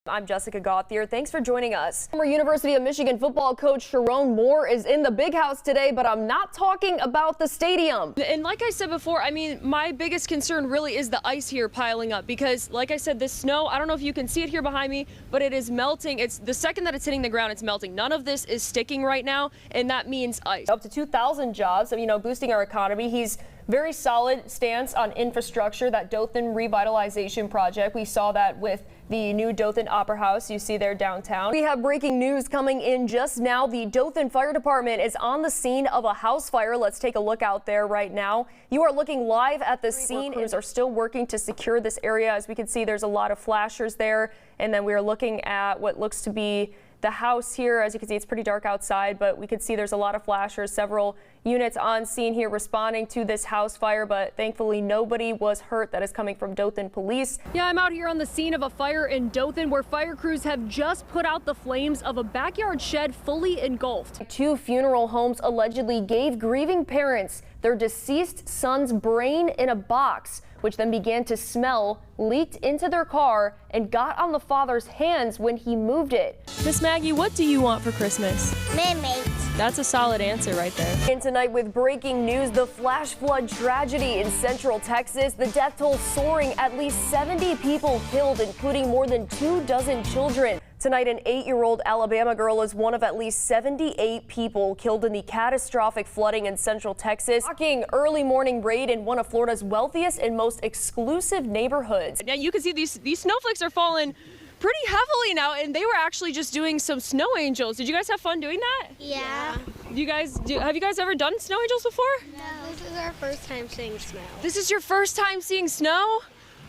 I'm Jessica Gauthier. Thanks for joining us. Former University of Michigan football coach Sharon Moore is in the big house today, but I'm not talking about the stadium. And like I said before, I mean, my biggest concern really is the ice here piling up because, like I said, this snow, I don't know if you can see it here behind me, but it is melting. It's the second that it's hitting the ground, it's melting. None of this is sticking right now, and that means ice. Up to 2,000 jobs, boosting our economy. He's very solid stance on infrastructure, that Dothan revitalization project. We saw that with the new Dothan Opera House you see there downtown. We have breaking news coming in just now. The Dothan Fire Department is on the scene of a house fire. Let's take a look out there right now. You are looking live at the scene. Crews are still working to secure this area. As we can see, there's a lot of flashers there. And then we are looking at what looks to be the house here. As you can see, it's pretty dark outside, but we could see there's a lot of flashers, several units on scene here responding to this house fire, but thankfully nobody was hurt. That is coming from Dothan police. Yeah, I'm out here on the scene of a fire in Dothan where fire crews have just put out the flames of a backyard shed fully engulfed. 2 funeral homes allegedly gave grieving parents their deceased son's brain in a box, which then began to smell, leaked into their car, and got on the father's hands when he moved it. Miss Maggie, what do you want for Christmas? Mermaids. That's a solid answer right there. And tonight with breaking news, the flash flood tragedy in central Texas. The death toll soaring, at least 70 people killed, including more than 24 children. Tonight, an 8-year-old Alabama girl is one of at least 78 people killed in the catastrophic flooding in central Texas. Shocking early morning raid in one of Florida's wealthiest and most exclusive neighborhoods. Now you can see these snowflakes are falling pretty heavily now, and they were actually just doing some snow angels. Did you guys have fun doing that? Yeah. Have you guys ever done snow angels before? No, this is our first time seeing snow. This is your first time seeing snow?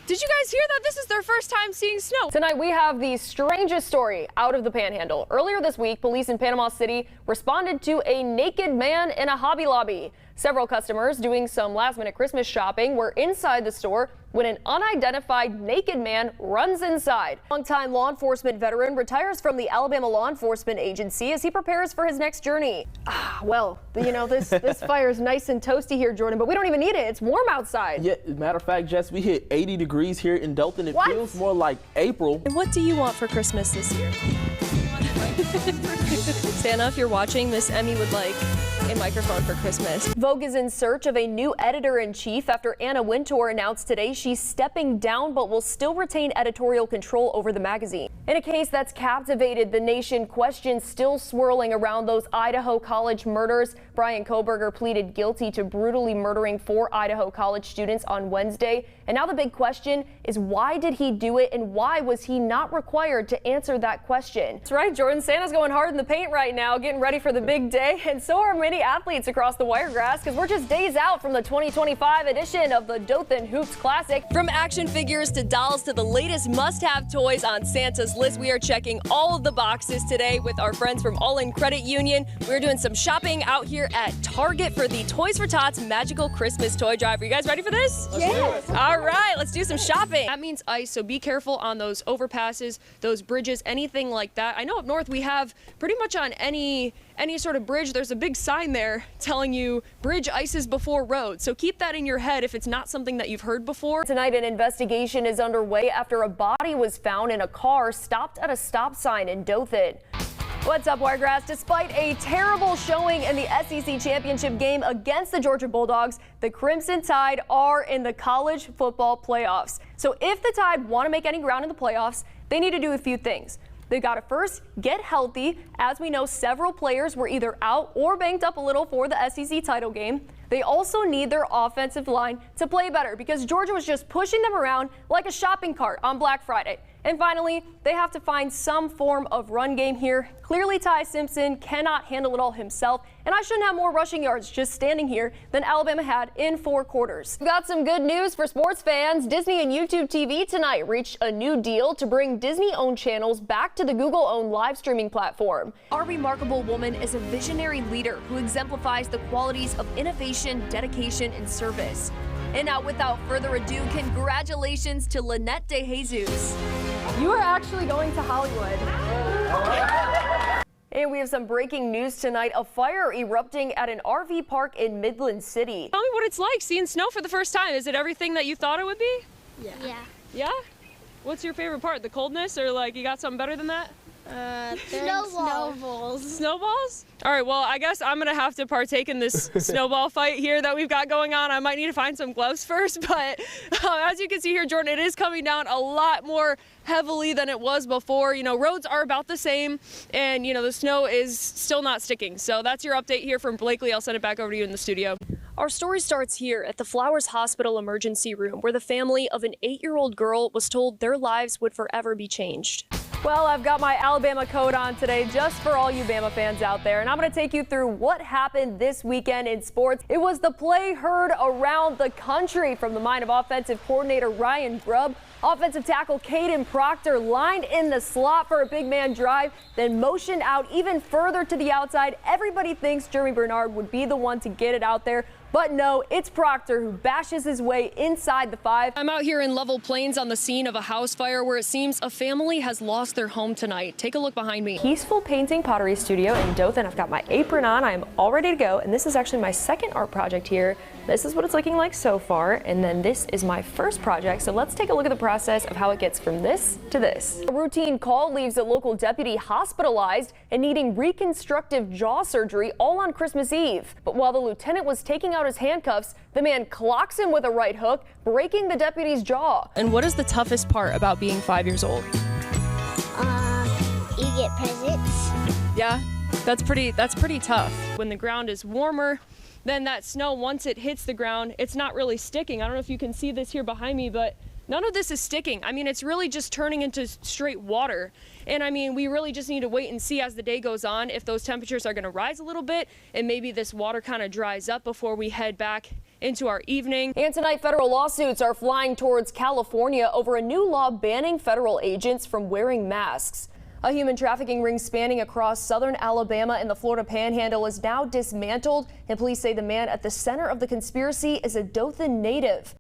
Did you guys hear that? This is their first time seeing snow. Tonight we have the strangest story out of the Panhandle. Earlier this week, police in Panama City responded to a naked man in a Hobby Lobby. Several customers doing some last-minute Christmas shopping were inside the store when an unidentified naked man runs inside. Longtime law enforcement veteran retires from the Alabama Law Enforcement Agency as he prepares for his next journey. Well, this fire is nice and toasty here, Jordan, but we don't even need it. It's warm outside. Yeah, matter of fact, Jess, we hit 80 degrees here in Dothan. It feels more like April. And what do you want for Christmas this year? Santa, if you're watching, Miss Emmy would like a microphone for Christmas. Vogue is in search of a new editor-in-chief after Anna Wintour announced today she's stepping down but will still retain editorial control over the magazine. In a case that's captivated the nation, questions still swirling around those Idaho College murders. Brian Koberger pleaded guilty to brutally murdering 4 Idaho College students on Wednesday. And now the big question is, why did he do it, and why was he not required to answer that question? That's right, Jordan. Santa's going hard in the paint right now, getting ready for the big day, and so are many athletes across the Wiregrass, because we're just days out from the 2025 edition of the Dothan Hoops Classic. From action figures to dolls to the latest must-have toys on Santa's list, we are checking all of the boxes today with our friends from All In Credit Union. We're doing some shopping out here at Target for the Toys for Tots Magical Christmas Toy Drive. Are you guys ready for this? Yes. All right, let's do some shopping. That means ice, so be careful on those overpasses, those bridges, anything like that. I know up north we have pretty much on any sort of bridge, there's a big sign there telling you bridge ices before road. So keep that in your head if it's not something that you've heard before. Tonight, an investigation is underway after a body was found in a car stopped at a stop sign in Dothan. What's up, Wiregrass? Despite a terrible showing in the SEC championship game against the Georgia Bulldogs, the Crimson Tide are in the college football playoffs. So if the Tide want to make any ground in the playoffs, they need to do a few things. They've got to first get healthy. As we know, several players were either out or banged up a little for the SEC title game. They also need their offensive line to play better because Georgia was just pushing them around like a shopping cart on Black Friday. And finally, they have to find some form of run game here. Clearly, Ty Simpson cannot handle it all himself, and I shouldn't have more rushing yards just standing here than Alabama had in 4 quarters. We've got some good news for sports fans. Disney and YouTube TV tonight reached a new deal to bring Disney-owned channels back to the Google-owned live streaming platform. Our remarkable woman is a visionary leader who exemplifies the qualities of innovation, dedication, and service. And now, without further ado, congratulations to Lynette De Jesus. You are actually going to Hollywood. And we have some breaking news tonight. A fire erupting at an RV park in Midland City. Tell me what it's like seeing snow for the first time. Is it everything that you thought it would be? Yeah. Yeah? What's your favorite part? The coldness, or like you got something better than that? Snowballs. Snowballs? All right, well, I guess I'm gonna have to partake in this snowball fight here that we've got going on. I might need to find some gloves first, but as you can see here, Jordan, it is coming down a lot more heavily than it was before. You know, roads are about the same, and you know, the snow is still not sticking. So that's your update here from Blakely. I'll send it back over to you in the studio. Our story starts here at the Flowers Hospital emergency room, where the family of an 8-year-old girl was told their lives would forever be changed. Well, I've got my Alabama coat on today just for all you Bama fans out there, and I'm going to take you through what happened this weekend in sports. It was the play heard around the country from the mind of offensive coordinator Ryan Grubb. Offensive tackle Caden Proctor lined in the slot for a big man drive, then motioned out even further to the outside. Everybody thinks Jeremy Bernard would be the one to get it out there, but no, it's Proctor who bashes his way inside the 5. I'm out here in Level Plains on the scene of a house fire where it seems a family has lost their home tonight. Take a look behind me. Peaceful Painting Pottery Studio in Dothan. I've got my apron on. I am all ready to go, and this is actually my second art project here. This is what it's looking like so far, and then this is my first project. So let's take a look at the process of how it gets from this to this. A routine call leaves a local deputy hospitalized and needing reconstructive jaw surgery all on Christmas Eve. But while the lieutenant was taking out his handcuffs, the man clocks him with a right hook, breaking the deputy's jaw. And what is the toughest part about being 5 years old? You get presents. Yeah, that's pretty tough. When the ground is warmer, then that snow, once it hits the ground, it's not really sticking. I don't know if you can see this here behind me, but none of this is sticking. I mean, it's really just turning into straight water. And I mean, we really just need to wait and see as the day goes on if those temperatures are going to rise a little bit and maybe this water kind of dries up before we head back into our evening. And tonight, federal lawsuits are flying towards California over a new law banning federal agents from wearing masks. A human trafficking ring spanning across southern Alabama and the Florida Panhandle is now dismantled, and police say the man at the center of the conspiracy is a Dothan native.